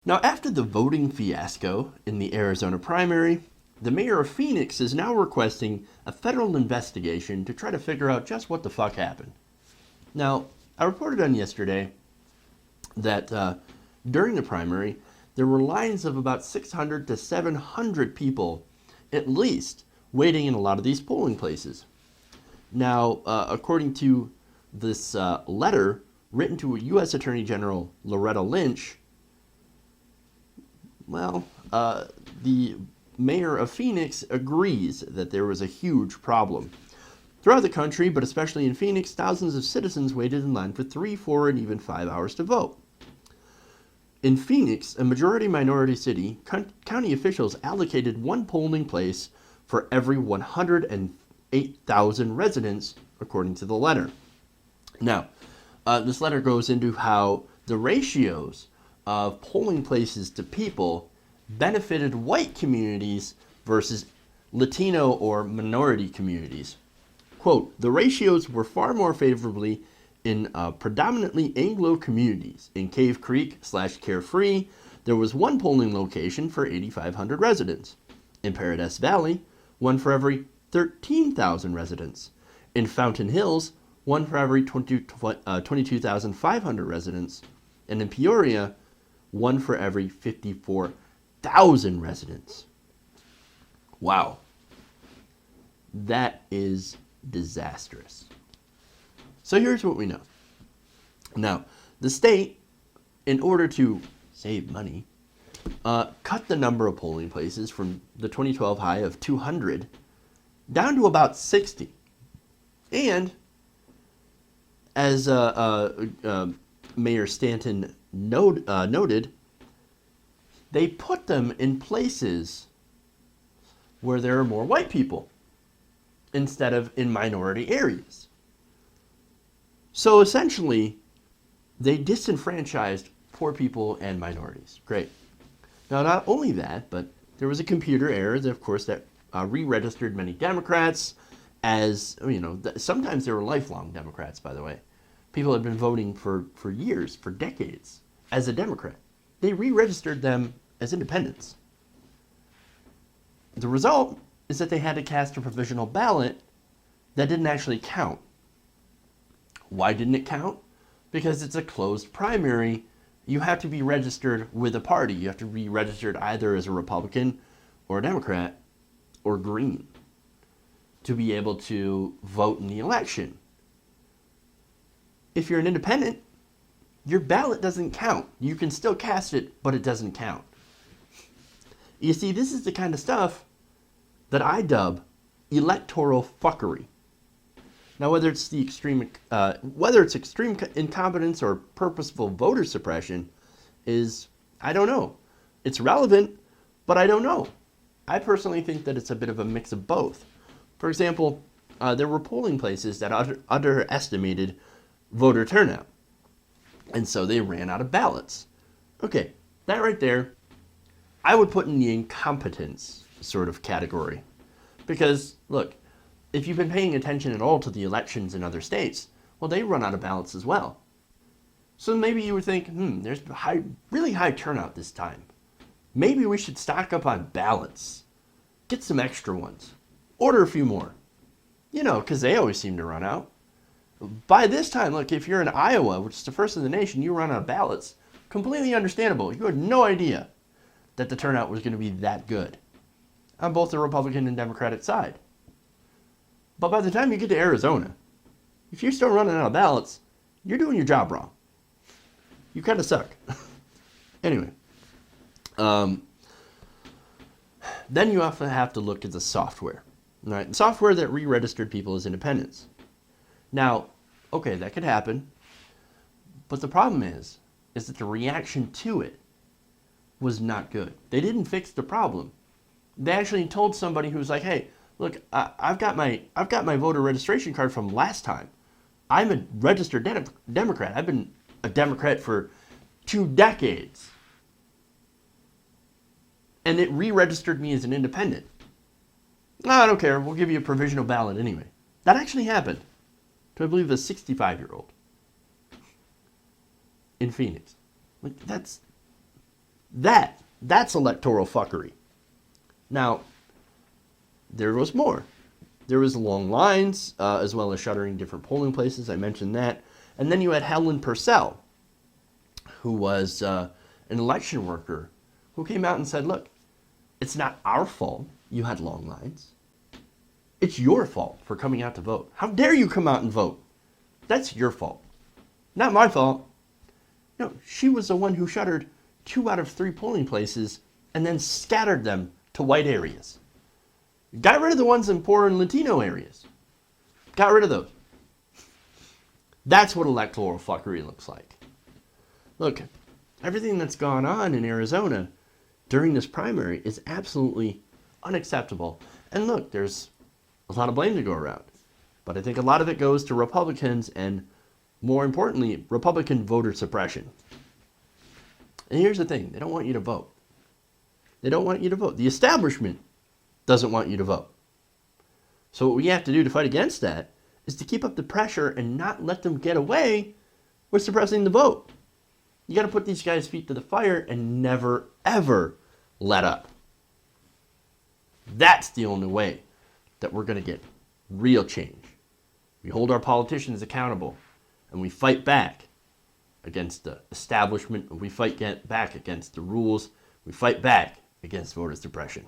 Now, after the voting fiasco in the Arizona primary, the mayor of Phoenix is now requesting a federal investigation to try to figure out just what the fuck happened. Now, I reported on yesterday that during the primary, there were lines of about 600 to 700 people, at least, waiting in a lot of these polling places. Now, according to this letter written to U.S. Attorney General Loretta Lynch, the mayor of Phoenix agrees that there was a huge problem. Throughout the country, but especially in Phoenix, thousands of citizens waited in line for 3, 4, and even 5 hours to vote. In Phoenix, a majority-minority city, county officials allocated one polling place for every 108,000 residents, according to the letter. Now, this letter goes into how the ratios of polling places to people benefited white communities versus Latino or minority communities. Quote, the ratios were far more favorably in predominantly Anglo communities. In Cave Creek/Carefree, there was one polling location for 8,500 residents. In Paradise Valley, one for every 13,000 residents. In Fountain Hills, one for every 22,500 residents. And in Peoria, one for every 54,000 residents. Wow. That is disastrous. So here's what we know. Now, the state, in order to save money, cut the number of polling places from the 2012 high of 200 down to about 60. And as Mayor Stanton noted, they put them in places where there are more white people instead of in minority areas. So essentially, they disenfranchised poor people and minorities. Great. Now, not only that, but there was a computer error, that, of course, that re-registered many Democrats as, sometimes they were lifelong Democrats, by the way. People had been voting for years, for decades, as a Democrat. They re-registered them as independents. The result is that they had to cast a provisional ballot that didn't actually count. Why didn't it count? Because it's a closed primary. You have to be registered with a party. You have to be registered either as a Republican or a Democrat or Green to be able to vote in the election. If you're an independent, your ballot doesn't count. You can still cast it, but it doesn't count. You see, this is the kind of stuff that I dub electoral fuckery. Now, whether it's extreme incompetence or purposeful voter suppression I don't know. It's relevant, but I don't know. I personally think that it's a bit of a mix of both. For example, there were polling places that underestimated voter turnout, and so they ran out of ballots. Okay, that right there, I would put in the incompetence sort of category. Because, look, if you've been paying attention at all to the elections in other states, well, they run out of ballots as well. So maybe you would think, there's really high turnout this time. Maybe we should stock up on ballots. Get some extra ones. Order a few more. Because they always seem to run out. By this time, look, if you're in Iowa, which is the first in the nation, you run out of ballots. Completely understandable. You had no idea that the turnout was going to be that good on both the Republican and Democratic side. But by the time you get to Arizona, if you're still running out of ballots, you're doing your job wrong. You kind of suck. Anyway, then you often have to look at the software. Right? The software that re-registered people as independents. Now, okay, that could happen. But the problem is that the reaction to it was not good. They didn't fix the problem. They actually told somebody who's like, hey, look, I've got my voter registration card from last time. I'm a registered Democrat. I've been a Democrat for 2 decades. And it re-registered me as an independent. No, I don't care. We'll give you a provisional ballot anyway. That actually happened to, I believe, a 65-year-old in Phoenix. Like, that's That's electoral fuckery. Now, there was more. There was long lines, as well as shuttering different polling places. I mentioned that. And then you had Helen Purcell, who was an election worker, who came out and said, look, it's not our fault you had long lines. It's your fault for coming out to vote. How dare you come out and vote? That's your fault. Not my fault. No, she was the one who shuttered 2 out of 3 polling places and then scattered them to white areas. Got rid of the ones in poor and Latino areas. Got rid of those. That's what electoral fuckery looks like. Look, everything that's gone on in Arizona during this primary is absolutely unacceptable. And look, there's a lot of blame to go around. But I think a lot of it goes to Republicans and, more importantly, Republican voter suppression. And here's the thing. They don't want you to vote. They don't want you to vote. The establishment doesn't want you to vote. So what we have to do to fight against that is to keep up the pressure and not let them get away with suppressing the vote. You got to put these guys' feet to the fire and never, ever let up. That's the only way that we're going to get real change. We hold our politicians accountable and we fight back against the establishment, and we fight back against the rules, we fight back against voter suppression.